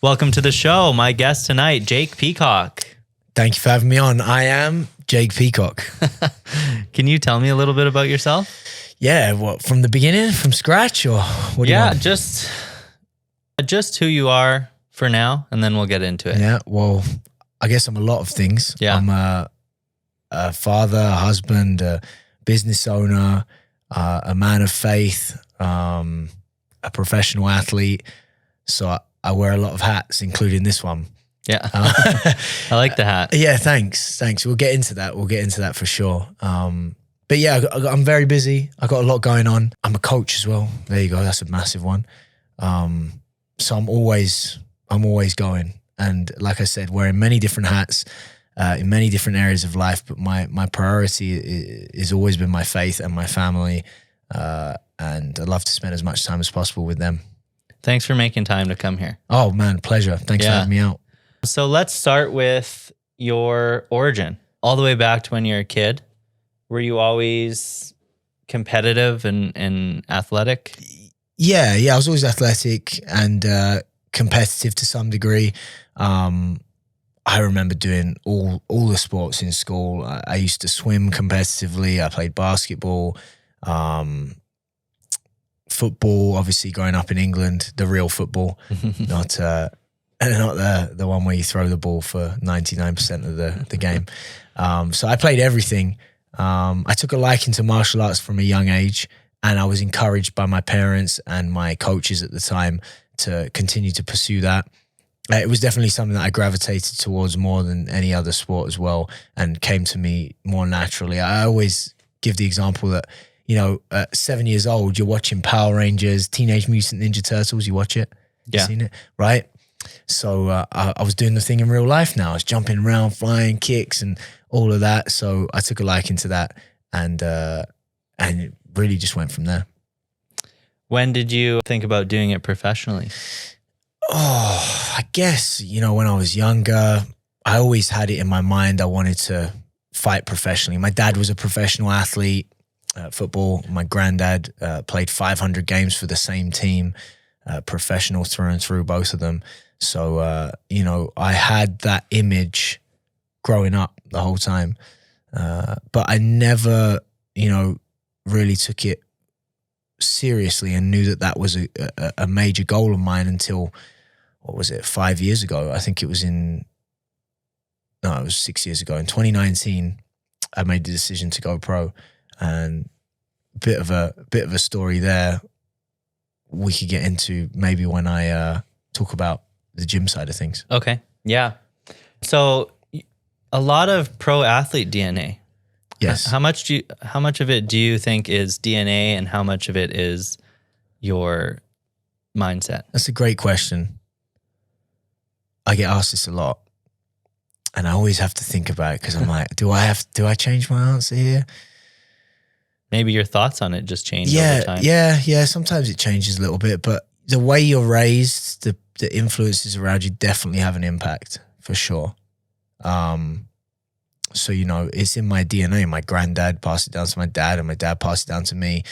Welcome to the show. My guest tonight, Jake Peacock. Thank you for having me on. I am Jake Peacock. Can you tell me a little bit about yourself? Yeah, what, from the beginning, from scratch, or what do you want? just who you are for now, and then we'll get into it. Yeah, well, I guess I'm a lot of things. Yeah. I'm a father, a husband, a business owner, a man of faith, a professional athlete. So I wear a lot of hats, including this one. Yeah. I like the hat. Yeah, thanks. We'll get into that for sure. But yeah, I'm very busy. I got a lot going on. I'm a coach as well. There you go. That's a massive one. So I'm always going. And like I said, wearing many different hats in many different areas of life. But my priority has always been my faith and my family. And I love to spend as much time as possible with them. Thanks for making time to come here. Oh man, pleasure. Thanks for having me out. So let's start with your origin. All the way back to when you were a kid. Were you always competitive and athletic? Yeah. I was always athletic and competitive to some degree. I remember doing all the sports in school. I used to swim competitively. I played basketball, football. Obviously, growing up in England, the real football, not the one where you throw the ball for 99% of the game. So I played everything. I took a liking to martial arts from a young age, and I was encouraged by my parents and my coaches at the time to continue to pursue that. It was definitely something that I gravitated towards more than any other sport as well, and came to me more naturally. I always give the example that, at 7 years old, you're watching Power Rangers, Teenage Mutant Ninja Turtles. You watch it? Yeah. You seen it? Right? So I was doing the thing in real life now. I was jumping around, flying kicks and all of that. So I took a liking to that, and it really just went from there. When did you think about doing it professionally? Oh, I guess, when I was younger, I always had it in my mind I wanted to fight professionally. My dad was a professional athlete, football. My granddad played 500 games for the same team, professional through and through, both of them. So, I had that image growing up the whole time. But I never, really took it seriously and knew that was a major goal of mine until, 5 years ago? I think it was it was 6 years ago. In 2019, I made the decision to go pro, and a bit of a story there we could get into maybe when I talk about the gym side of things. Okay. Yeah. So a lot of pro athlete DNA. Yes. How much of it do you think is DNA, and how much of it is your mindset? That's a great question. I get asked this a lot, and I always have to think about it because I'm like, do I change my answer here? Maybe your thoughts on it just change over time. Yeah. Sometimes it changes a little bit, but the way you're raised, the influences around you definitely have an impact for sure. So, it's in my DNA. My granddad passed it down to my dad, and my dad passed it down to me.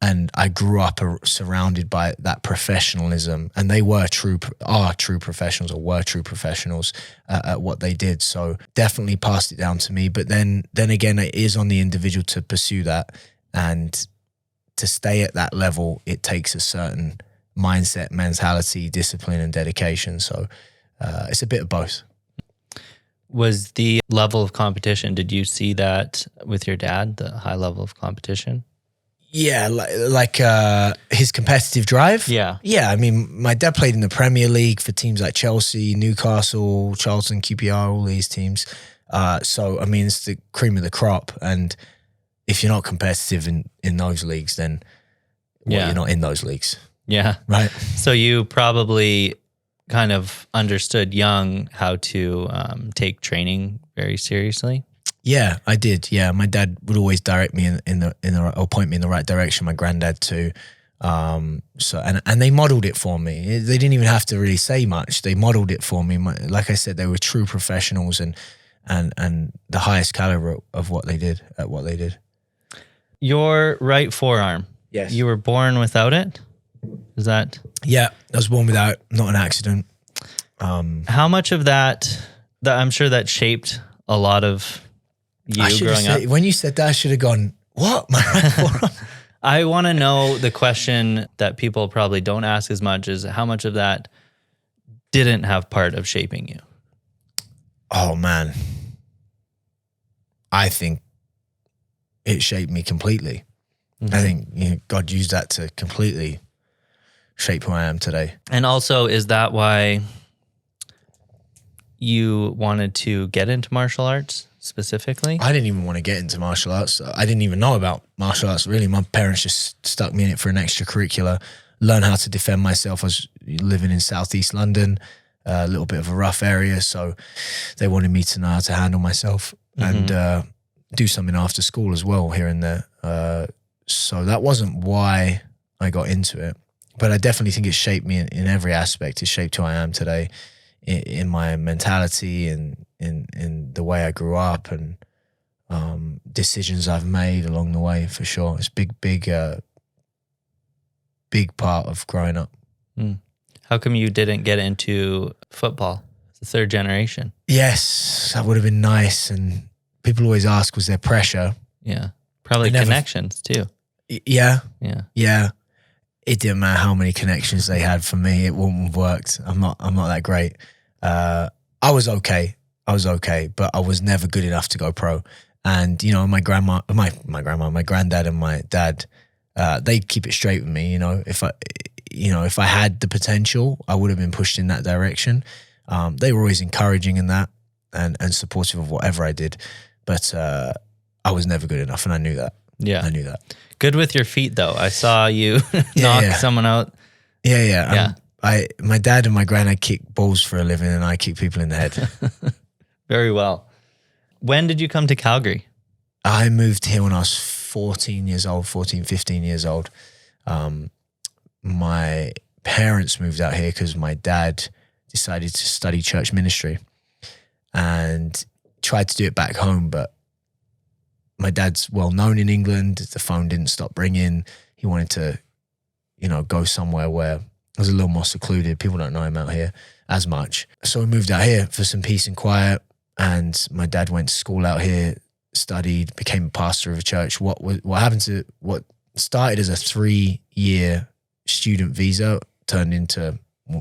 And I grew up surrounded by that professionalism, and they are true professionals at what they did. So definitely passed it down to me. But then again, it is on the individual to pursue that, and to stay at that level, it takes a certain mindset, mentality, discipline, and dedication. So it's a bit of both. Was the level of competition, did you see that with your dad, the high level of competition? Yeah, like his competitive drive. Yeah. Yeah, I mean, my dad played in the Premier League for teams like Chelsea, Newcastle, Charlton, QPR, all these teams. So, I mean, it's the cream of the crop. And if you're not competitive in those leagues, then you're not in those leagues. Yeah. Right. So you probably kind of understood young how to take training very seriously. Yeah, I did. Yeah, my dad would always direct me or point me in the right direction. My granddad too. So and they modeled it for me. They didn't even have to really say much. They modeled it for me. Like I said, they were true professionals and the highest caliber of what they did. Your right forearm. Yes. You were born without it? Is that? Yeah, I was born without, not an accident. How much of that I'm sure that shaped a lot of you growing up? When you said that, I should have gone, what? My right forearm? I want to know the question that people probably don't ask as much is how much of that didn't have part of shaping you? Oh, man. I think it shaped me completely. Mm-hmm. I think God used that to completely shape who I am today. And also, is that why you wanted to get into martial arts specifically? I didn't even want to get into martial arts. I didn't even know about martial arts, really. My parents just stuck me in it for an extracurricular, learn how to defend myself. I was living in Southeast London, a little bit of a rough area, so they wanted me to know how to handle myself and do something after school as well, here and there. So that wasn't why I got into it, but I definitely think it shaped me in every aspect. It shaped who I am today, in my mentality and in the way I grew up and decisions I've made along the way, for sure. It's big part of growing up. How come you didn't get into football? It's the third generation. Yes, that would have been nice. And people always ask, was there pressure? Yeah. Probably connections too. Yeah. Yeah. It didn't matter how many connections they had for me. It wouldn't have worked. I'm not that great. I was okay, but I was never good enough to go pro. And, my grandma, my granddad and my dad, they'd keep it straight with me. If I had the potential, I would have been pushed in that direction. They were always encouraging in that and supportive of whatever I did. But I was never good enough, and I knew that. Yeah. I knew that. Good with your feet, though. I saw you knock someone out. Yeah. My dad and my granddad kick balls for a living, and I kick people in the head. Very well. When did you come to Calgary? I moved here when I was 15 years old. My parents moved out here because my dad decided to study church ministry and tried to do it back home, but my dad's well known in England. The phone didn't stop ringing. He wanted to, go somewhere where it was a little more secluded. People don't know him out here as much. So we moved out here for some peace and quiet. And my dad went to school out here, studied, became a pastor of a church. What started as a 3-year student visa turned into,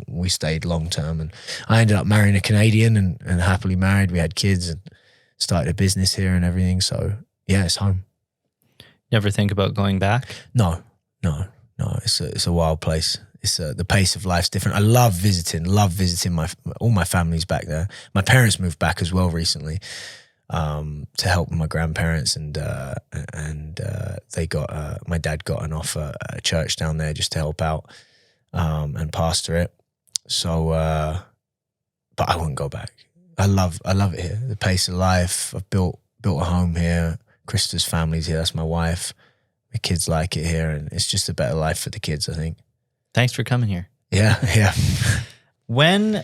we stayed long term. And I ended up marrying a Canadian and happily married. We had kids and started a business here and everything. So yeah, it's home. Never think about going back? No. It's a wild place. It's the pace of life's different. I love visiting all my family's back there. My parents moved back as well recently to help my grandparents, and they got my dad got an offer at a church down there just to help out and pastor it. So, but I wouldn't go back. I love it here. The pace of life. I've built a home here. Krista's family's here. That's my wife. My kids like it here, and it's just a better life for the kids, I think. Thanks for coming here. Yeah. When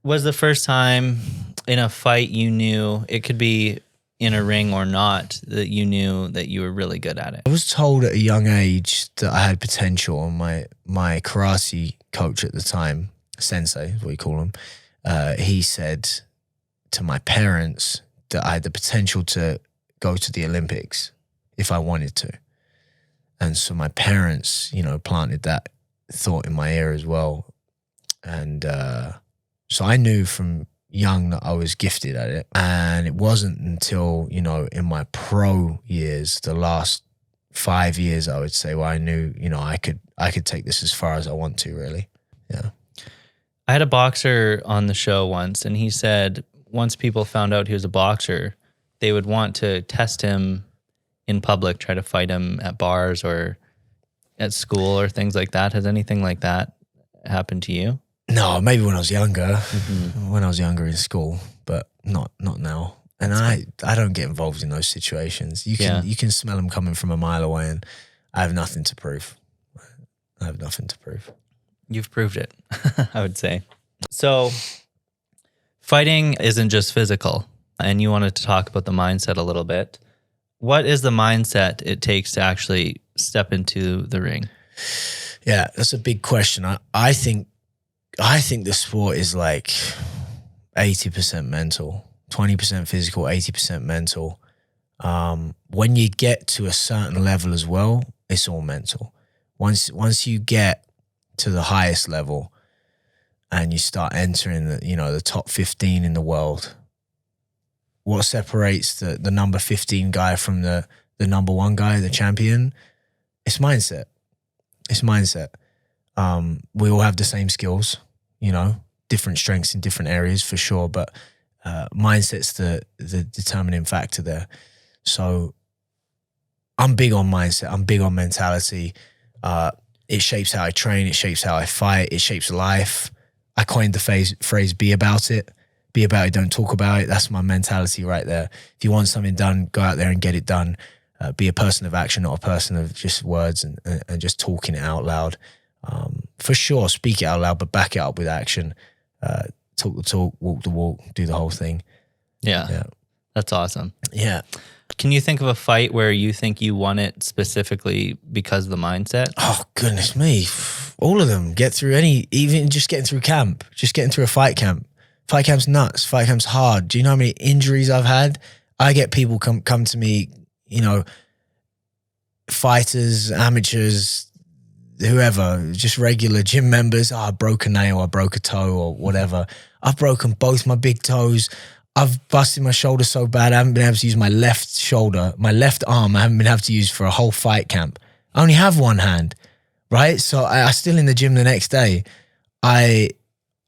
was the first time in a fight you knew, it could be in a ring or not, that you knew that you were really good at it? I was told at a young age that I had potential, and my karate coach at the time, sensei is what you call him, he said to my parents that I had the potential to go to the Olympics if I wanted to. And so my parents, planted that thought in my ear as well. And so I knew from young that I was gifted at it. And it wasn't until, in my pro years, the last 5 years, I would say, where I knew, I could take this as far as I want to, really. Yeah. I had a boxer on the show once, and he said once people found out he was a boxer, they would want to test him in public, try to fight him at bars or at school or things like that. Has anything like that happened to you? No, maybe when I was younger, when I was younger in school, but not now. And I don't get involved in those situations. You can smell them coming from a mile away, and I have nothing to prove. You've proved it, I would say. So fighting isn't just physical, and you wanted to talk about the mindset a little bit. What is the mindset it takes to actually step into the ring? Yeah, that's a big question. I think the sport is like 80% mental, 20% physical, 80% mental. When you get to a certain level as well, it's all mental. Once you get to the highest level and you start entering the top 15 in the world, what separates the number 15 guy from the number one guy, the champion? It's mindset. It's mindset. We all have the same skills, different strengths in different areas for sure, but mindset's the determining factor there. So I'm big on mindset. I'm big on mentality. It shapes how I train. It shapes how I fight. It shapes life. I coined the phrase, be about it. Be about it, don't talk about it. That's my mentality right there. If you want something done, go out there and get it done. Be a person of action, not a person of just words and just talking it out loud. For sure, speak it out loud, but back it up with action. Talk the talk, walk the walk, do the whole thing. Yeah. That's awesome. Yeah. Can you think of a fight where you think you won it specifically because of the mindset? Oh, goodness me. All of them. Even just getting through camp, just getting through a fight camp. Fight camp's nuts. Fight camp's hard. Do you know how many injuries I've had? I get people come to me, fighters, amateurs, whoever, just regular gym members. I broke a nail, I broke a toe or whatever. I've broken both my big toes. I've busted my shoulder so bad I haven't been able to use my left shoulder, my left arm I haven't been able to use for a whole fight camp. I only have one hand, right? So I still in the gym the next day. I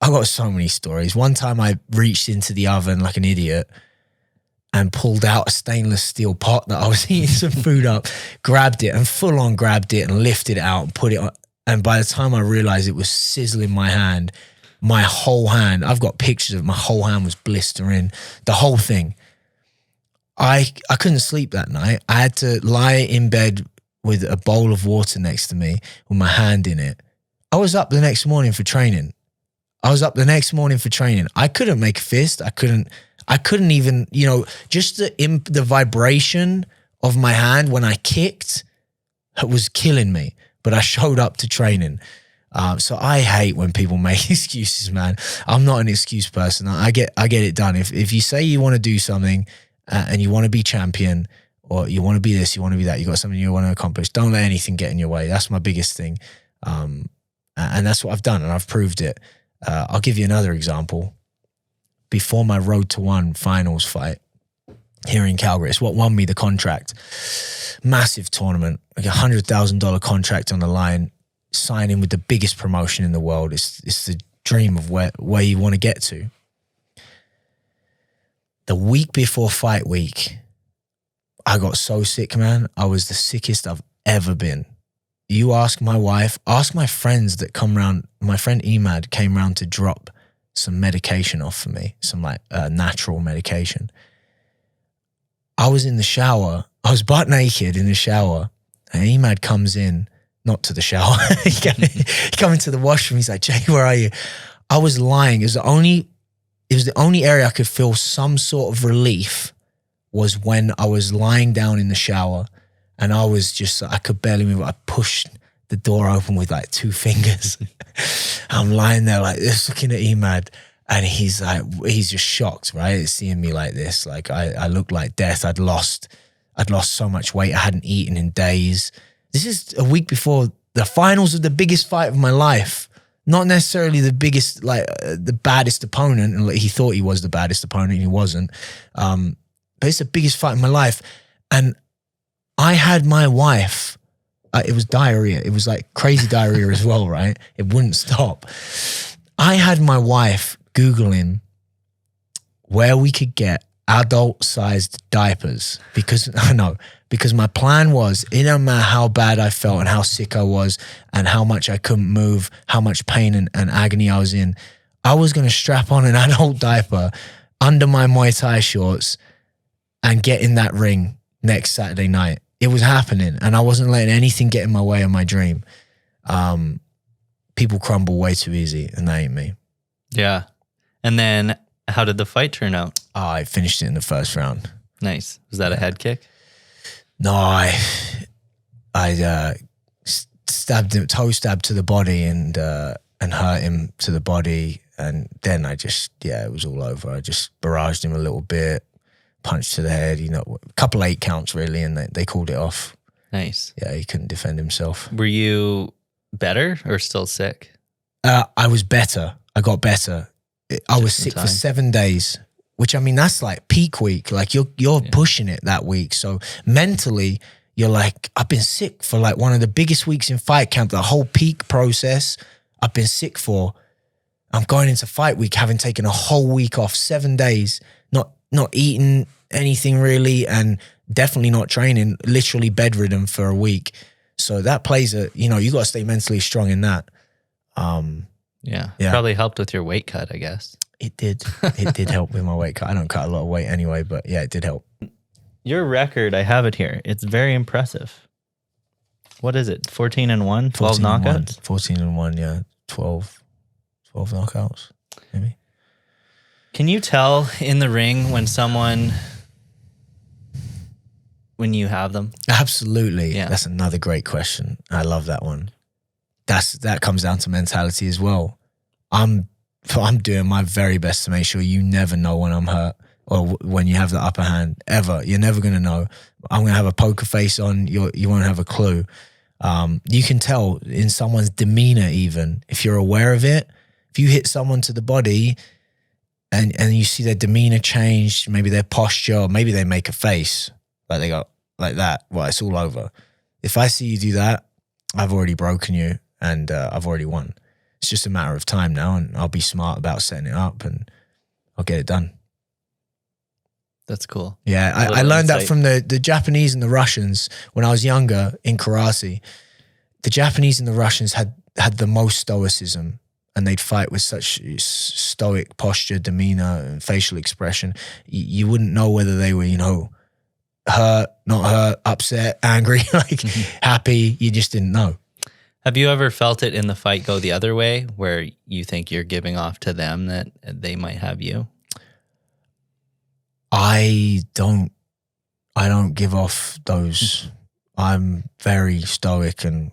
got so many stories. One time I reached into the oven like an idiot and pulled out a stainless steel pot that I was eating some food up, grabbed it and full on grabbed it and lifted it out and put it on. And by the time I realized it was sizzling my hand, my whole hand, I've got pictures of my whole hand was blistering, the whole thing. I couldn't sleep that night. I had to lie in bed with a bowl of water next to me with my hand in it. I was up the next morning for training. I couldn't make a fist. I couldn't even, just the vibration of my hand when I kicked was killing me, but I showed up to training. So I hate when people make excuses, man. I'm not an excuse person. I get it done. If you say you want to do something and you want to be champion or you want to be this, you want to be that, you got something you want to accomplish, don't let anything get in your way. That's my biggest thing. And that's what I've done and I've proved it. I'll give you another example. Before my Road to One finals fight here in Calgary, it's what won me the contract. Massive tournament, like $100,000 contract on the line, signing with the biggest promotion in the world. It's the dream of where you want to get to. The week before fight week, I got so sick, man. I was the sickest I've ever been. You ask my wife, ask my friends that come round. My friend Emad came round to drop some medication off for me, some natural medication. I was in the shower. I was butt naked in the shower. And Emad comes in, not to the shower. He came into the washroom. He's like, Jake, where are you? I was lying. It was the only area I could feel some sort of relief was when I was lying down in the shower. And I was just, I could barely move. I pushed the door open with like 2 fingers. I'm lying there like this, looking at Emad. And he's just shocked, right? Seeing me like this. Like I looked like death. I'd lost so much weight. I hadn't eaten in days. This is a week before the finals of the biggest fight of my life. Not necessarily the biggest, the baddest opponent. And he thought he was the baddest opponent. He wasn't. But it's the biggest fight of my life. And I had my wife, it was diarrhea. It was like crazy diarrhea as well, right? It wouldn't stop. I had my wife Googling where we could get adult-sized diapers because my plan was, it don't matter how bad I felt and how sick I was and how much I couldn't move, how much pain and agony I was in, I was going to strap on an adult diaper under my Muay Thai shorts and get in that ring next Saturday night. It was happening and I wasn't letting anything get in my way of my dream. People crumble way too easy and that ain't me. Yeah. And then how did the fight turn out? I finished it in the first round. Nice. Was that a head kick? No, I stabbed him, toe stabbed to the body and hurt him to the body. And then it was all over. I just barraged him a little bit, punched to the head, a couple 8 counts really, and they called it off. Nice. Yeah, he couldn't defend himself. Were you better or still sick? I was better. I got better. I was sick for 7 days, which, I mean, that's like peak week. Like you're pushing it that week. So mentally, you're like, I've been sick for like one of the biggest weeks in fight camp, the whole peak process I've been sick for. I'm going into fight week, having taken a whole week off, 7 days, not eating anything really, and definitely not training, literally bedridden for a week. So that plays you got to stay mentally strong in that. Yeah. Probably helped with your weight cut, I guess. It did. It did help with my weight cut. I don't cut a lot of weight anyway, but yeah, it did help. Your record, I have it here. It's very impressive. What is it? 14-1, 12 knockouts? 14-1, yeah. 12 knockouts, maybe. Can you tell in the ring when you have them? Absolutely. Yeah. That's another great question. I love that one. That comes down to mentality as well. I'm doing my very best to make sure you never know when I'm hurt or when you have the upper hand, ever. You're never going to know. I'm going to have a poker face on. You won't have a clue. You can tell in someone's demeanor even, if you're aware of it. If you hit someone to the body and you see their demeanor change, maybe their posture, or maybe they make a face, like they go like that, well, it's all over. If I see you do that, I've already broken you and I've already won. It's just a matter of time now, and I'll be smart about setting it up and I'll get it done. That's cool. Yeah, I learned that from the Japanese and the Russians when I was younger in karate. The Japanese and the Russians had the most stoicism, and they'd fight with such stoic posture, demeanor, and facial expression. You wouldn't know whether they were, hurt, not hurt, upset, angry, happy. You just didn't know. Have you ever felt it in the fight go the other way, where you think you're giving off to them that they might have you? I don't give off those. I'm very stoic, and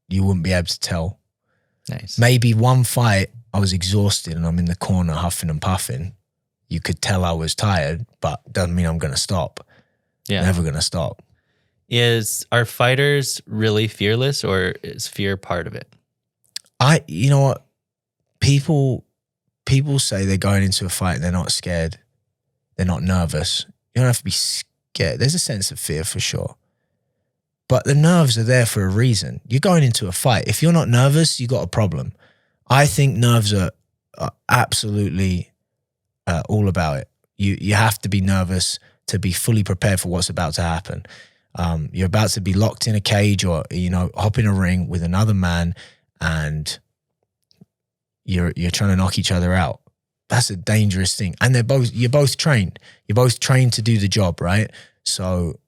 you wouldn't be able to tell. Nice. Maybe one fight I was exhausted and I'm in the corner huffing and puffing. You could tell I was tired, but doesn't mean I'm going to stop. Yeah. Never going to stop. Are fighters really fearless, or is fear part of it? You know what? People say they're going into a fight and they're not scared. They're not nervous. You don't have to be scared. There's a sense of fear for sure. But the nerves are there for a reason. You're going into a fight. If you're not nervous, you got a problem. I think nerves are absolutely all about it. You have to be nervous to be fully prepared for what's about to happen. You're about to be locked in a cage or, hop in a ring with another man, and you're trying to knock each other out. That's a dangerous thing. And you're both trained. You're both trained to do the job, right? So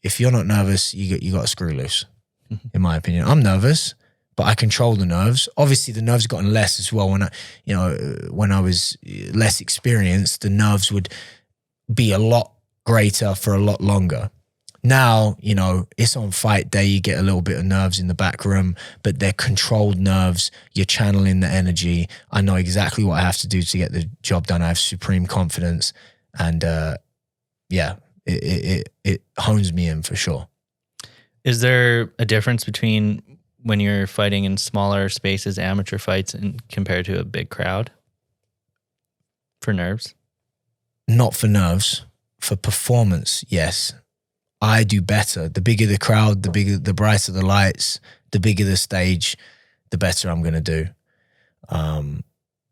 if you're not nervous, you got to screw loose, in my opinion. I'm nervous, but I control the nerves. Obviously, the nerves have gotten less as well. When I was less experienced, the nerves would be a lot greater for a lot longer. Now, it's on fight day. You get a little bit of nerves in the back room, but they're controlled nerves. You're channeling the energy. I know exactly what I have to do to get the job done. I have supreme confidence, and it hones me in for sure. Is there a difference between when you're fighting in smaller spaces, amateur fights, and compared to a big crowd for nerves? Not for nerves. For performance, yes. I do better. The bigger the crowd, the brighter the lights, the bigger the stage, the better I'm going to do.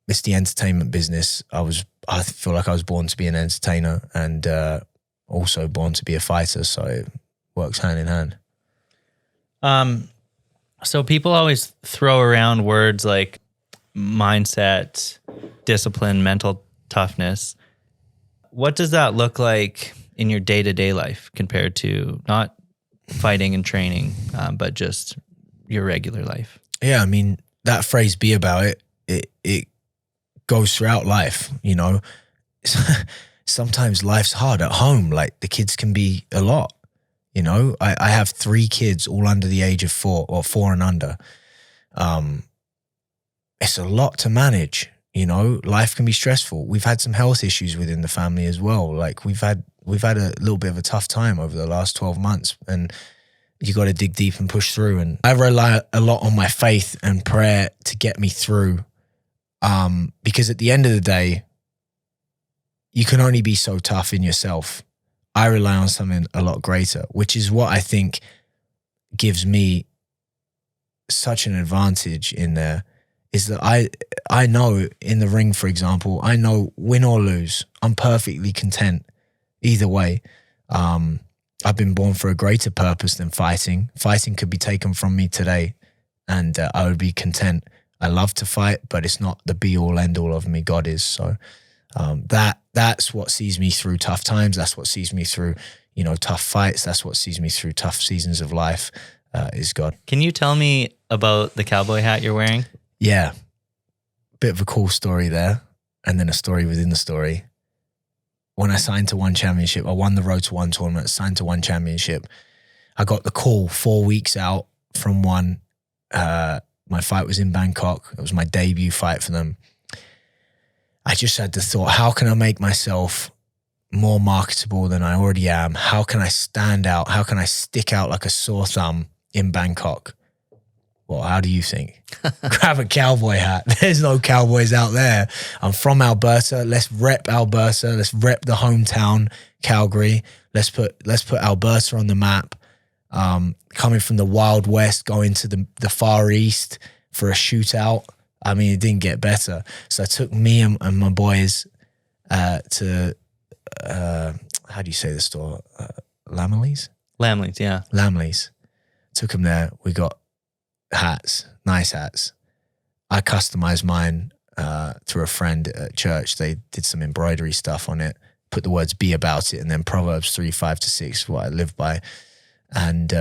It's the entertainment business. I feel like I was born to be an entertainer, and also born to be a fighter, so it works hand in hand. So people always throw around words like mindset, discipline, mental toughness. What does that look like in your day-to-day life compared to not fighting and training, but just your regular life? Yeah, I mean, that phrase, be about it, it goes throughout life, Sometimes life's hard at home. Like, the kids can be a lot. You know, I have 3 kids all under the age of 4 or 4 and under. It's a lot to manage. You know, life can be stressful. We've had some health issues within the family as well. Like we've had a little bit of a tough time over the last 12 months, and you got to dig deep and push through. And I rely a lot on my faith and prayer to get me through. Because at the end of the day, you can only be so tough in yourself. I rely on something a lot greater, which is what I think gives me such an advantage in there, is that I know in the ring, for example, I know win or lose, I'm perfectly content either way. I've been born for a greater purpose than fighting. Fighting could be taken from me today and I would be content. I love to fight, but it's not the be all end all of me. God is. So that's what sees me through tough times. That's what sees me through, you know, tough fights. That's what sees me through tough seasons of life, is God. Can you tell me about the cowboy hat you're wearing? Yeah. Bit of a cool story there. And then a story within the story. When I signed to One Championship, I won the Road to One tournament, signed to One Championship. I got the call 4 weeks out from One. My fight was in Bangkok. It was my debut fight for them. I just had the thought, how can I make myself more marketable than I already am? How can I stand out? How can I stick out like a sore thumb in Bangkok? Well, how do you think? Grab a cowboy hat. There's no cowboys out there. I'm from Alberta. Let's rep Alberta. Let's rep the hometown, Calgary. Let's put Alberta on the map. Coming from the Wild West, going to the Far East for a shootout. I mean, it didn't get better. So I took me and my boys to, how do you say the store? Lamley's? Lamley's, yeah. Lamley's. Took them there. We got hats, nice hats. I customized mine through a friend at church. They did some embroidery stuff on it, put the words be about it, and then Proverbs 3:5-6, what I live by. And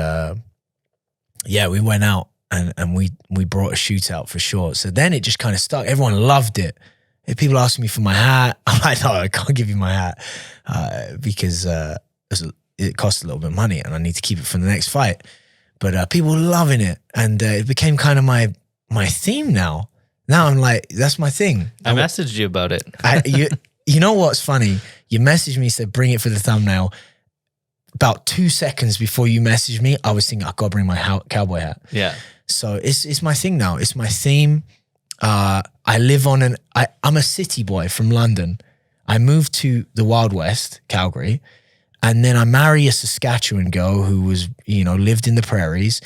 yeah, we went out and we brought a shootout for sure. So then it just kind of stuck. Everyone loved it. If people ask me for my hat, I'm like, no, I can't give you my hat because it costs a little bit of money and I need to keep it for the next fight. But people were loving it, and it became kind of my theme now. Now I'm like, that's my thing. I messaged you about it. You know what's funny? You messaged me, said, bring it for the thumbnail. About 2 seconds before you messaged me, I was thinking, I've got to bring my cowboy hat. Yeah. So it's my thing now. It's my theme. I live on I'm a city boy from London. I moved to the Wild West, Calgary, and then I marry a Saskatchewan girl who was, lived in the prairies.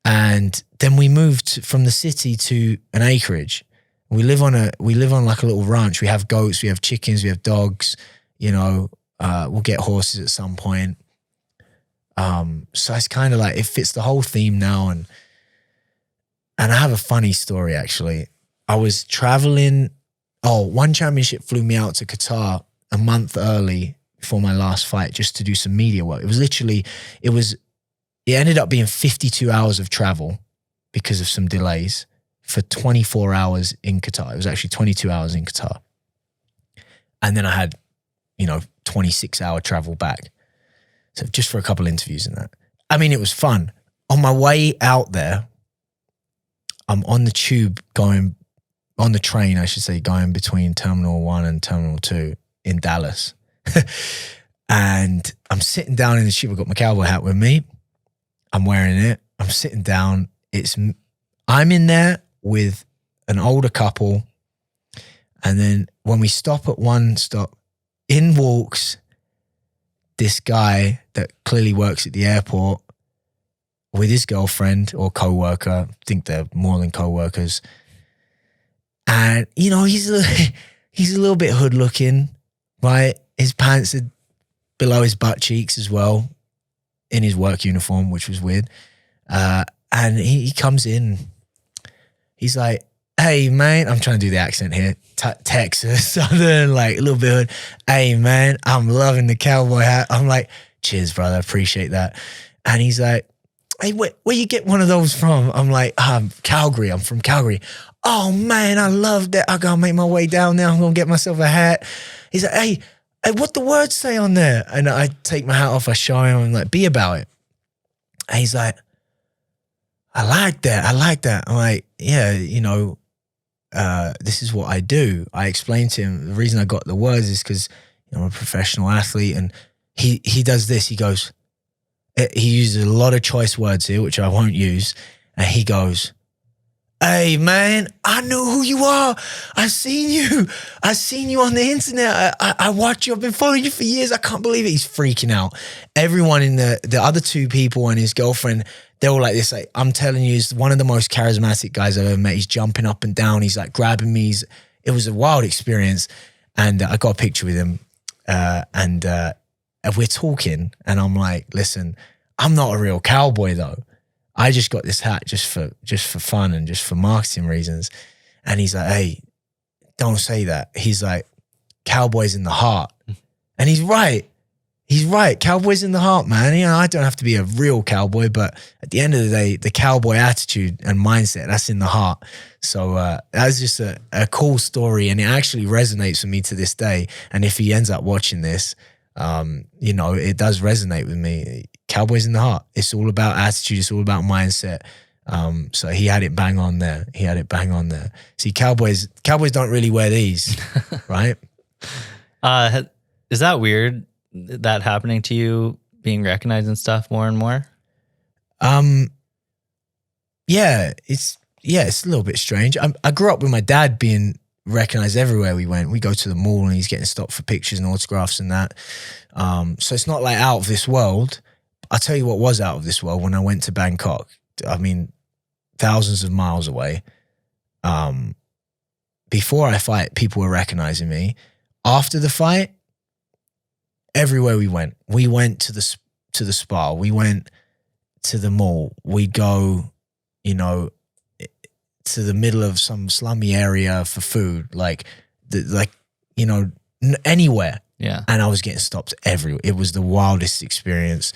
And then we moved from the city to an acreage. We live on like a little ranch. We have goats, we have chickens, we have dogs, we'll get horses at some point. So it's kind of like, it fits the whole theme now. And I have a funny story, actually. I was traveling. One championship flew me out to Qatar a month early before my last fight just to do some media work. It ended up being 52 hours of travel because of some delays for 24 hours in Qatar. It was actually 22 hours in Qatar. And then I had, 26-hour travel back. So just for a couple interviews and that. I mean, it was fun. On my way out there, I'm on the tube on the train, I should say, going between Terminal 1 and Terminal 2 in Dallas. And I'm sitting down in the tube. I've got my cowboy hat with me. I'm wearing it. I'm sitting down. I'm in there with an older couple. And then when we stop at one stop, in walks this guy that clearly works at the airport with his girlfriend or co-worker. I think they're more than co-workers. And, he's a little bit hood looking, right? His pants are below his butt cheeks as well in his work uniform, which was weird. And he comes in. He's like, hey, man, I'm trying to do the accent here. Texas, Southern, like a little bit hood. Hey, man, I'm loving the cowboy hat. I'm like, cheers, brother. Appreciate that. And he's like, hey, where you get one of those from? I'm like, Calgary. I'm from Calgary. Oh, man, I love that. I got to make my way down there. I'm going to get myself a hat. He's like, hey, what the words say on there? And I take my hat off. I show him. I'm like, be about it. And he's like, I like that. I'm like, yeah, this is what I do. I explained to him the reason I got the words is because I'm a professional athlete, and he does this. He goes, he uses a lot of choice words here, which I won't use, and he goes, "Hey man, I know who you are. I've seen you on the internet. I watch you. I've been following you for years. I can't believe it." He's freaking out. Everyone in the other two people and his girlfriend, they're all like this. Like, I'm telling you, he's one of the most charismatic guys I've ever met. He's jumping up and down. He's like grabbing me. It was a wild experience. And I got a picture with him. And we're talking, and I'm like, listen, I'm not a real cowboy though. I just got this hat just for fun and just for marketing reasons. And he's like, hey, don't say that. He's like, cowboy's in the heart. And he's right. He's right. Cowboy's in the heart, man. I don't have to be a real cowboy, but at the end of the day, the cowboy attitude and mindset, that's in the heart. So that's just a cool story, and it actually resonates with me to this day. And if he ends up watching this, it does resonate with me. Cowboys in the heart. It's all about attitude. It's all about mindset. So he had it bang on there. See, cowboys don't really wear these, right? Is that weird, that happening to you, being recognized and stuff more and more? Yeah, it's a little bit strange. I grew up with my dad being recognized everywhere we went. We go to the mall and he's getting stopped for pictures and autographs and that. So it's not like out of this world. I'll tell you what was out of this world when I went to Bangkok. I mean, thousands of miles away. Before I fight, people were recognizing me. After the fight, everywhere we went to the spa, we went to the mall, we'd go, to the middle of some slummy area for food, anywhere. Yeah. And I was getting stopped everywhere. It was the wildest experience.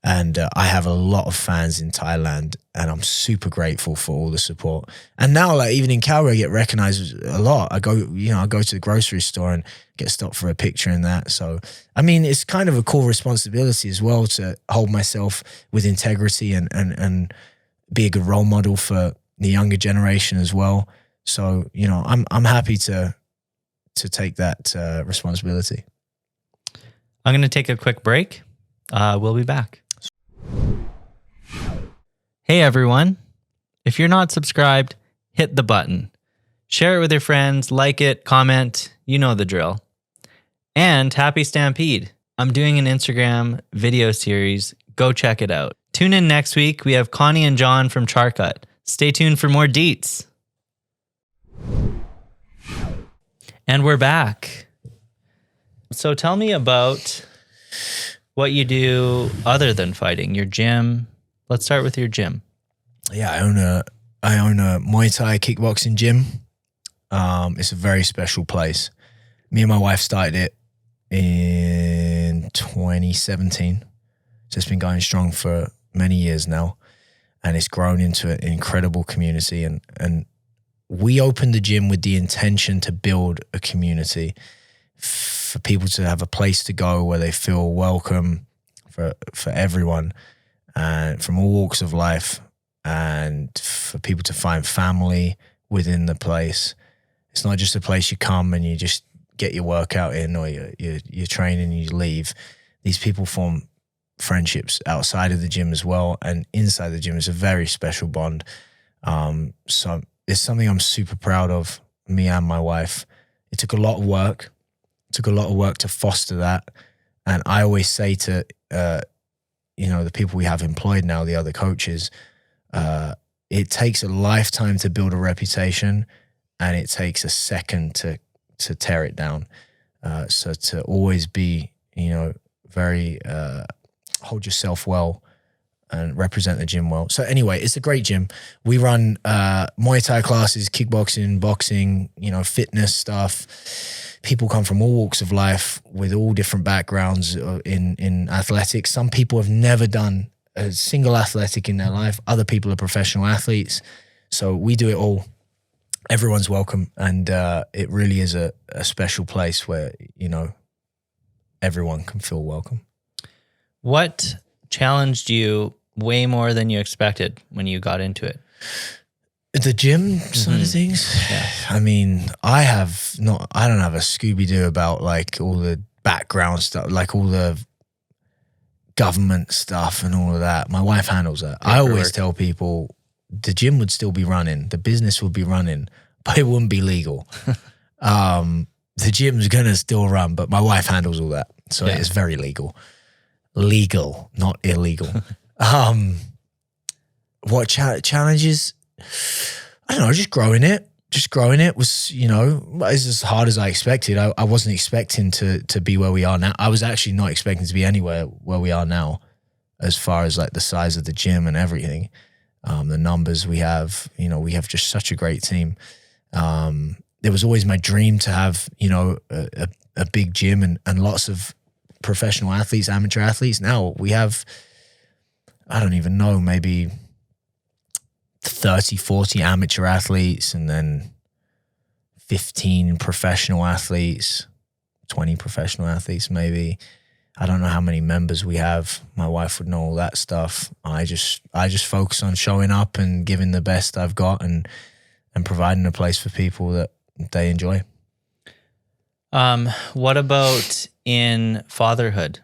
And I have a lot of fans in Thailand, and I'm super grateful for all the support. And now, like, even in Calgary, I get recognized a lot. I go to the grocery store and get stopped for a picture and that. So, I mean, it's kind of a cool responsibility as well to hold myself with integrity and be a good role model for the younger generation as well. So, I'm happy to take that responsibility. I'm going to take a quick break. We'll be back. Hey everyone, if you're not subscribed, hit the button. Share it with your friends, like it, comment, you know the drill. And happy Stampede. I'm doing an Instagram video series. Go check it out. Tune in next week. We have Connie and John from Charcut. Stay tuned for more Deets. And we're back. So tell me about what you do other than fighting, your gym. Let's start with your gym. Yeah, I own a Muay Thai kickboxing gym. It's a very special place. Me and my wife started it in 2017. So it's been going strong for many years now, and it's grown into an incredible community. And we opened the gym with the intention to build a community for people to have a place to go where they feel welcome for everyone, and from all walks of life, and for people to find family within the place. It's not just a place you come and you just get your workout in, or you train and you leave. These people form friendships outside of the gym as well, and inside the gym is a very special bond. So it's something I'm super proud of, me and my wife. It took a lot of work. To foster that. And I always say to, the people we have employed now, the other coaches, it takes a lifetime to build a reputation, and it takes a second to tear it down. So to always be, very, hold yourself well and represent the gym well. So anyway, it's a great gym. We run Muay Thai classes, kickboxing, boxing, fitness stuff. People come from all walks of life with all different backgrounds in athletics. Some people have never done a single athletic in their life. Other people are professional athletes. So we do it all. Everyone's welcome. And it really is a special place where, everyone can feel welcome. What challenged you way more than you expected when you got into it? The gym side of things? Yeah. I mean, I don't have a Scooby-Doo about like all the background stuff, like all the government stuff and all of that. My wife handles that. I always tell people the gym would still be running, the business would be running, but it wouldn't be legal. The gym's gonna still run, but my wife handles all that. So it's very legal. Legal, not illegal. What challenges? I don't know, just growing it. Just growing it was, you know, it's as hard as I expected. I wasn't expecting to be where we are now. I was actually not expecting to be anywhere where we are now, as far as like the size of the gym and everything. The numbers we have, you know, we have just such a great team. It was always my dream to have, you know, a big gym and lots of professional athletes, amateur athletes. Now we have, I don't even know, maybe 30, 40 amateur athletes, and then 15 professional athletes, 20 professional athletes maybe. I don't know how many members we have. My wife would know all that stuff. I just focus on showing up and giving the best I've got and providing a place for people that they enjoy. What about in fatherhood?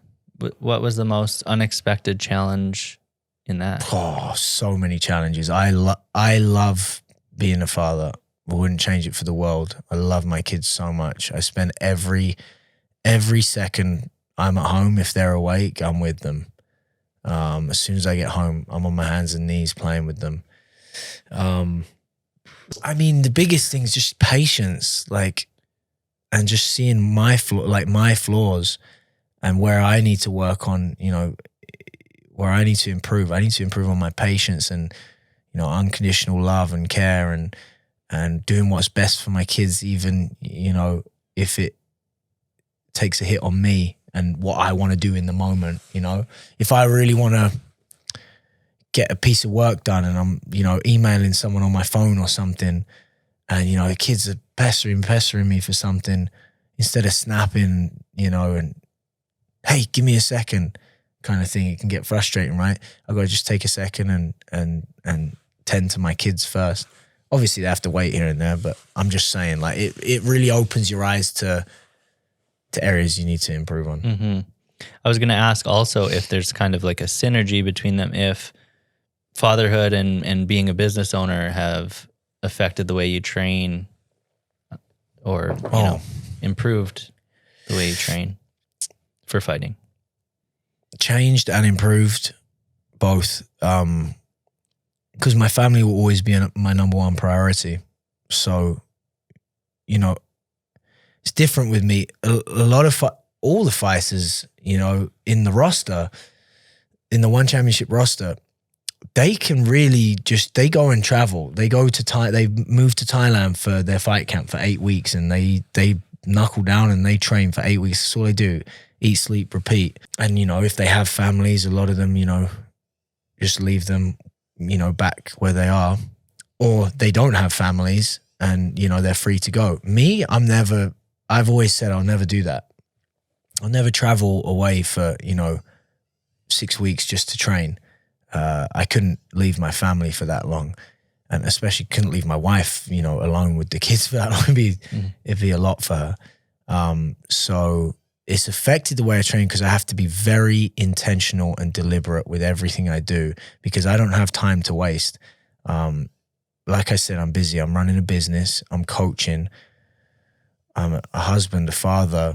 What was the most unexpected challenge in that? Oh, so many challenges. I love being a father. I wouldn't change it for the world. I love my kids so much. I spend every second I'm at home. If they're awake, I'm with them. As soon as I get home, I'm on my hands and knees playing with them. I mean, the biggest thing is just patience, like, and just seeing my flaws and where I need to work on, you know, where I need to improve. I need to improve on my patience and, you know, unconditional love and care and doing what's best for my kids, even, you know, if it takes a hit on me and what I want to do in the moment. You know, if I really want to get a piece of work done and I'm, you know, emailing someone on my phone or something, and, you know, the kids are pestering me for something, instead of snapping, you know, and, hey, give me a second kind of thing, it can get frustrating, right? I've got to just take a second and tend to my kids first. Obviously they have to wait here and there, but I'm just saying, like, it really opens your eyes to areas you need to improve on. Mm-hmm. I was going to ask also if there's kind of like a synergy between them, if fatherhood and being a business owner have affected the way you train or, you know, improved the way you train for fighting. Changed and improved both, because my family will always be my number one priority. So, you know, it's different with me. A lot of all the fighters, you know, in the roster, in the One Championship roster, they can really just, they go and travel. They go to they move to Thailand for their fight camp for 8 weeks, and they knuckle down and they train for 8 weeks. That's all they do. Eat, sleep, repeat. And, you know, if they have families, a lot of them, you know, just leave them, you know, back where they are, or they don't have families and, you know, they're free to go. Me, I've always said I'll never do that. I'll never travel away for, you know, 6 weeks just to train. I couldn't leave my family for that long, and especially couldn't leave my wife, you know, alone with the kids for that long. It'd be a lot for her. So it's affected the way I train because I have to be very intentional and deliberate with everything I do because I don't have time to waste. Like I said, I'm busy. I'm running a business. I'm coaching. I'm a husband, a father,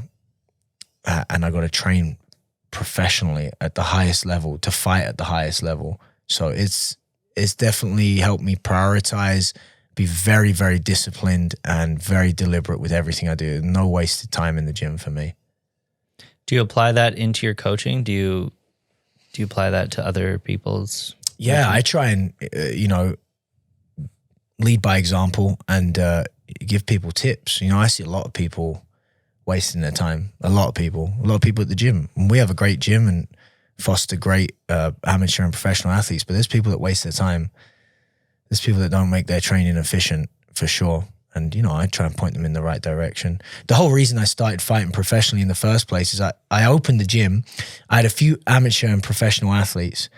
and I got to train professionally at the highest level to fight at the highest level. So it's definitely helped me prioritize, be very, very disciplined and very deliberate with everything I do. No wasted time in the gym for me. Do you apply that into your coaching? Do you apply that to other people's? Yeah, coaching? I try and, you know, lead by example and give people tips. You know, I see a lot of people wasting their time. A lot of people at the gym. And we have a great gym and foster great amateur and professional athletes, but there's people that waste their time. There's people that don't make their training efficient for sure. And, you know, I try and point them in the right direction. The whole reason I started fighting professionally in the first place is I opened the gym. I had a few amateur and professional athletes.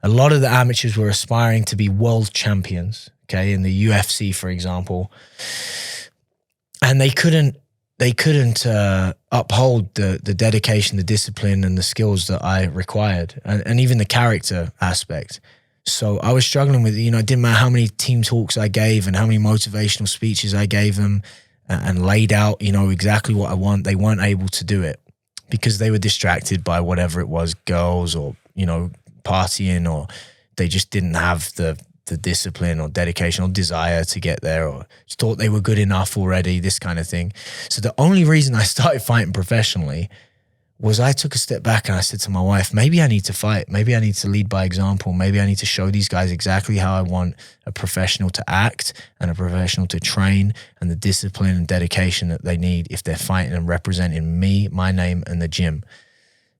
A lot of the amateurs were aspiring to be world champions, okay, in the UFC, for example. And they couldn't uphold the dedication, the discipline, and the skills that I required, and even the character aspect. So I was struggling with, it didn't matter how many team talks I gave and how many motivational speeches I gave them and laid out, exactly what I want. They weren't able to do it because they were distracted by whatever it was, girls or, partying, or they just didn't have the discipline or dedication or desire to get there, or just thought they were good enough already, this kind of thing. So the only reason I started fighting professionally was I took a step back and I said to my wife, maybe I need to fight. Maybe I need to lead by example. Maybe I need to show these guys exactly how I want a professional to act and a professional to train, and the discipline and dedication that they need if they're fighting and representing me, my name, and the gym.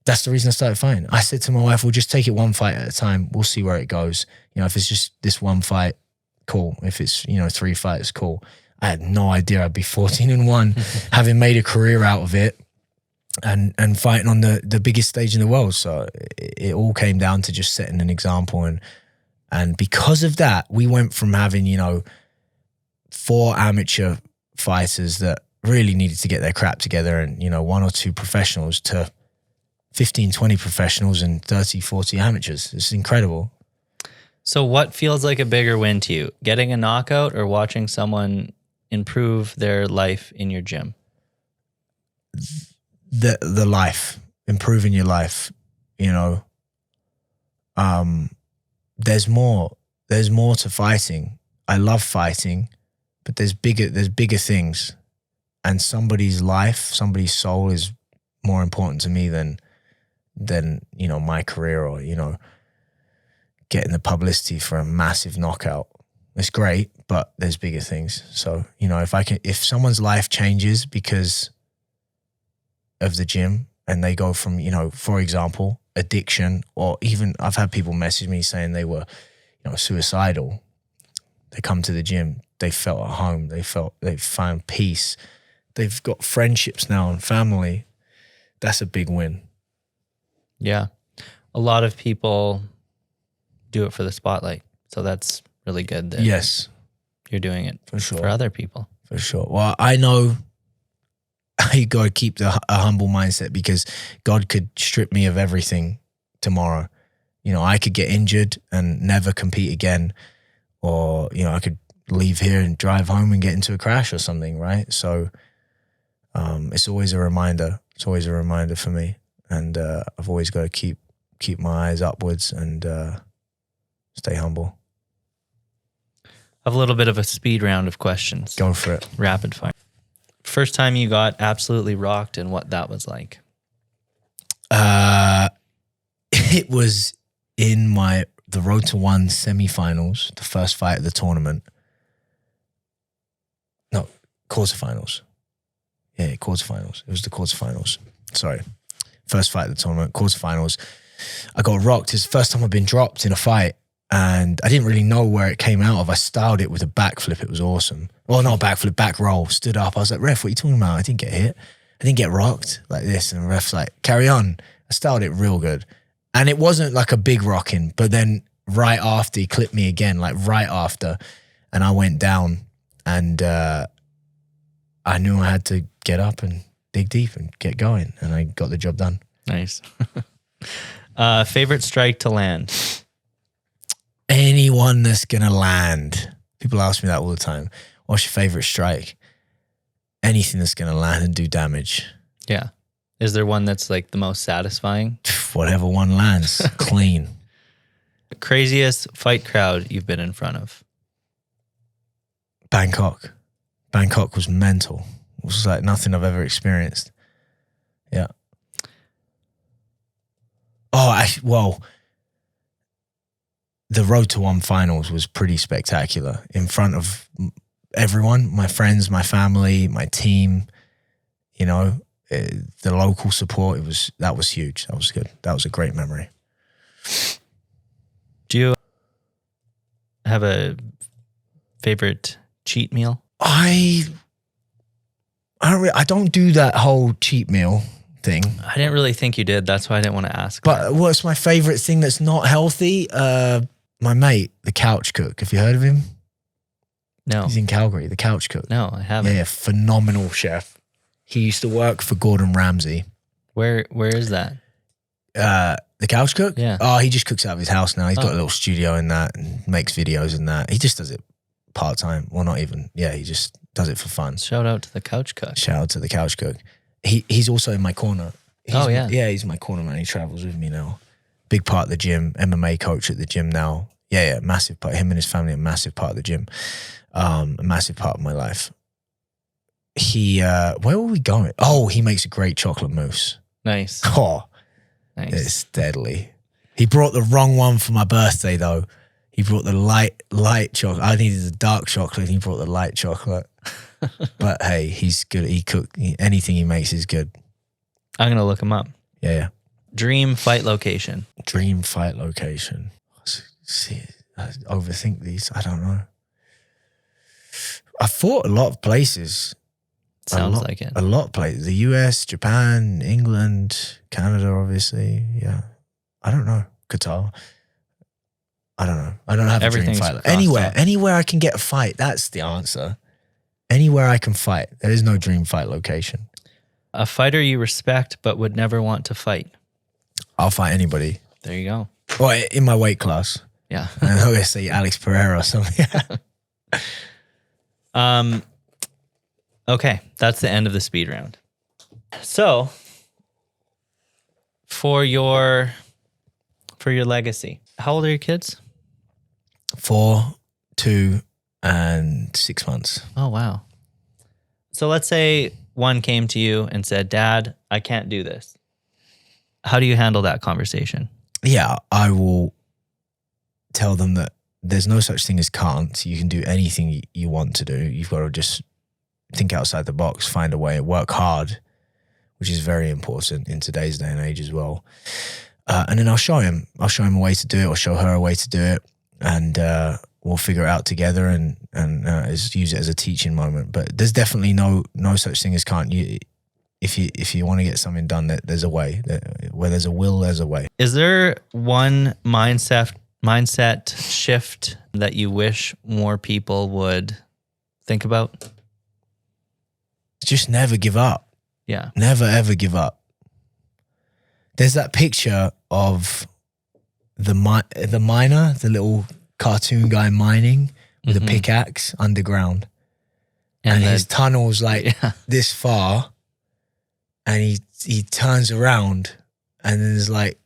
That's the reason I started fighting. I said to my wife, we'll just take it one fight at a time. We'll see where it goes. If it's just this one fight, cool. If it's, 3 fights, cool. I had no idea I'd be 14-1, having made a career out of it and fighting on the biggest stage in the world. So it all came down to just setting an example. And because of that, we went from having, 4 amateur fighters that really needed to get their crap together and, 1 or 2 professionals to 15, 20 professionals and 30, 40 amateurs. It's incredible. So what feels like a bigger win to you? Getting a knockout or watching someone improve their life in your gym? The life, improving your life, there's more to fighting. I love fighting, but there's bigger things, and somebody's life, somebody's soul is more important to me than my career or, getting the publicity for a massive knockout. It's great, but there's bigger things. So, if someone's life changes because of the gym and they go from, for example, addiction, or even I've had people message me saying they were, suicidal. They come to the gym, they felt at home, they found peace. They've got friendships now and family. That's a big win. Yeah. A lot of people do it for the spotlight. So that's really good that yes, you're doing it for sure, for other people. For sure. Well, I know you got to keep a humble mindset, because God could strip me of everything tomorrow. I could get injured and never compete again, or, I could leave here and drive home and get into a crash or something, right? So it's always a reminder. It's always a reminder for me. And I've always got to keep my eyes upwards and stay humble. I have a little bit of a speed round of questions. Go for it. Rapid fire. First time you got absolutely rocked and what that was like? It was in the Road to One semi-finals, the first fight of the tournament. No, quarterfinals. Yeah, quarterfinals. It was the quarterfinals. Sorry. First fight of the tournament, quarterfinals. I got rocked. It's the first time I've been dropped in a fight, and I didn't really know where it came out of. I styled it with a backflip. It was awesome. Well, not backflip, back roll. Stood up. I was like, ref, what are you talking about? I didn't get hit. I didn't get rocked like this. And the ref's like, carry on. I styled it real good. And it wasn't like a big rocking, but then right after, he clipped me again, like right after. And I went down, and I knew I had to get up and dig deep and get going. And I got the job done. Nice. Favorite strike to land? Anyone that's going to land. People ask me that all the time. What's your favorite strike? Anything that's going to land and do damage. Yeah. Is there one that's like the most satisfying? Whatever one lands, clean. Craziest fight crowd you've been in front of? Bangkok. Bangkok was mental. It was like nothing I've ever experienced. Yeah. Well, the Road to One finals was pretty spectacular in front of everyone, my friends, my family, my team, the local support. That was huge. That was good. That was a great memory. Do you have a favorite cheat meal? I don't do that whole cheat meal thing. I didn't really think you did. That's why I didn't want to ask. But what's my favorite thing that's not healthy? My mate, the couch cook. Have you heard of him? No. He's in Calgary, the couch cook. No, I haven't. Yeah, phenomenal chef. He used to work for Gordon Ramsay. Where is that? The couch cook? Yeah. Oh, he just cooks out of his house now. He's got a little studio in that and makes videos in that. He just does it part-time. Well, not even. Yeah, he just does it for fun. Shout out to the couch cook. Shout out to the couch cook. He's also in my corner. Yeah. Yeah, he's my corner man. He travels with me now. Big part of the gym. MMA coach at the gym now. Yeah, massive part. Him and his family, a massive part of the gym. A massive part of my life. Where were we going? Oh, he makes a great chocolate mousse. Nice. Oh, Nice. it's deadly. He brought the wrong one for my birthday though. He brought the light chocolate. I needed the dark chocolate. He brought the light chocolate. But hey, he's good. Anything he makes is good. I'm going to look him up. Yeah. Dream fight location. Dream fight location. See, I overthink these. I don't know. I fought a lot of places. Sounds like it. A lot of places. The US, Japan, England, Canada, obviously. Yeah. I don't know. Qatar. I don't know. I don't have a dream fight. Anywhere I can get a fight. That's the answer. Anywhere I can fight. There is no dream fight location. A fighter you respect but would never want to fight. I'll fight anybody. There you go. Well, in my weight class. Yeah. I'm going to say Alex Pereira or something. Okay, that's the end of the speed round. So, for your legacy, how old are your kids? 4, 2, and 6 months. Oh, wow. So let's say one came to you and said, Dad, I can't do this. How do you handle that conversation? Yeah, I will tell them that there's no such thing as can't. You can do anything you want to do. You've got to just think outside the box, find a way, work hard, which is very important in today's day and age as well. And then I'll show him a way to do it, or show her a way to do it, and we'll figure it out together and use it as a teaching moment. But there's definitely no such thing as can't. If you want to get something done, there's a way. Where there's a will, there's a way. Is there one mindset shift that you wish more people would think about? Just never give up. Yeah. Never, ever give up. There's that picture of the miner, the little cartoon guy mining with a pickaxe underground. And his tunnel's like this far. And he turns around and there's like,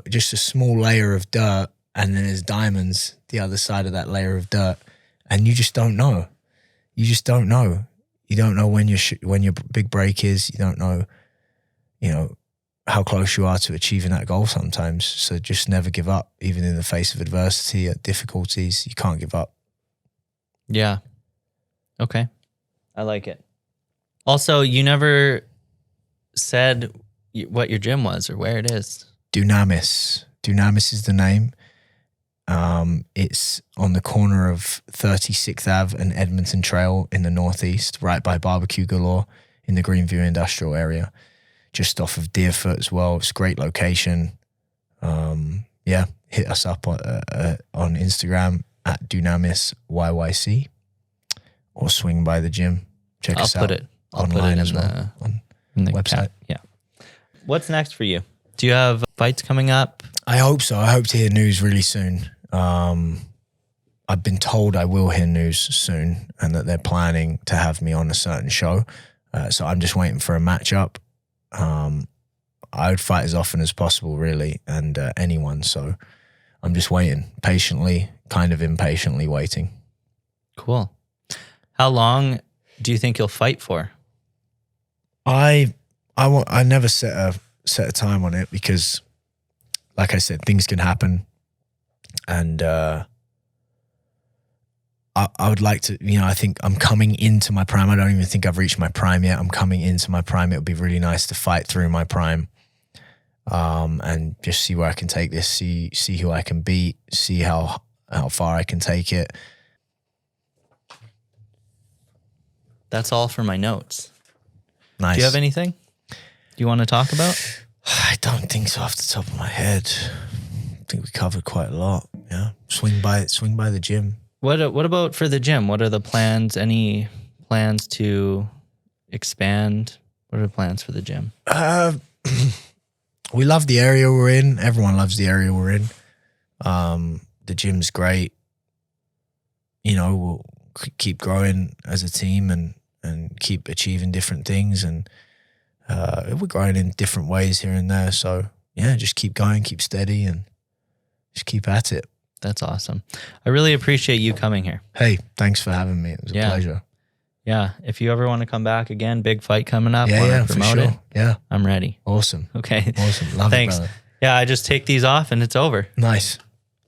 just a small layer of dirt, and then there's diamonds the other side of that layer of dirt. And you just don't know. You just don't know. You don't know when your big break is. You don't know, how close you are to achieving that goal sometimes. So just never give up, even in the face of adversity, difficulties. You can't give up. Yeah. Okay. I like it. Also, you never said what your gym was or where it is. Dunamis. Dunamis is the name. It's on the corner of 36th Ave and Edmonton Trail in the Northeast, right by Barbecue Galore in the Greenview Industrial area, just off of Deerfoot as well. It's a great location. Hit us up on Instagram at Dunamis YYC, or swing by the gym. Check us out. I'll put it in the website. Yeah. What's next for you? Do you have fights coming up? I hope so. I hope to hear news really soon. I've been told I will hear news soon, and that they're planning to have me on a certain show. So I'm just waiting for a matchup. I would fight as often as possible, really, and anyone. So I'm just waiting patiently, kind of impatiently waiting. Cool. How long do you think you'll fight for? I never set a time on it, because, like I said, things can happen, and I would like to, I think I'm coming into my prime. I don't even think I've reached my prime yet. I'm coming into my prime. It would be really nice to fight through my prime, and just see where I can take this, see who I can beat, see how far I can take it. That's all for my notes. Nice. Do you have anything? you want to talk about? I don't think so off the top of my head. I think we covered quite a lot. Yeah. Swing by the gym. What about for the gym? What are the plans? Any plans to expand? What are the plans for the gym? We love the area we're in. Everyone loves the area we're in. The gym's great. We'll keep growing as a team and keep achieving different things. And we're growing in different ways here and there. So, yeah, just keep going, keep steady, and just keep at it. That's awesome. I really appreciate you coming here. Hey, thanks for having me. It was a pleasure. Yeah. If you ever want to come back again, big fight coming up. Yeah, for sure. Yeah. I'm ready. Awesome. Okay. Awesome. Love Thanks. it, brother. Yeah, I just take these off and it's over. Nice.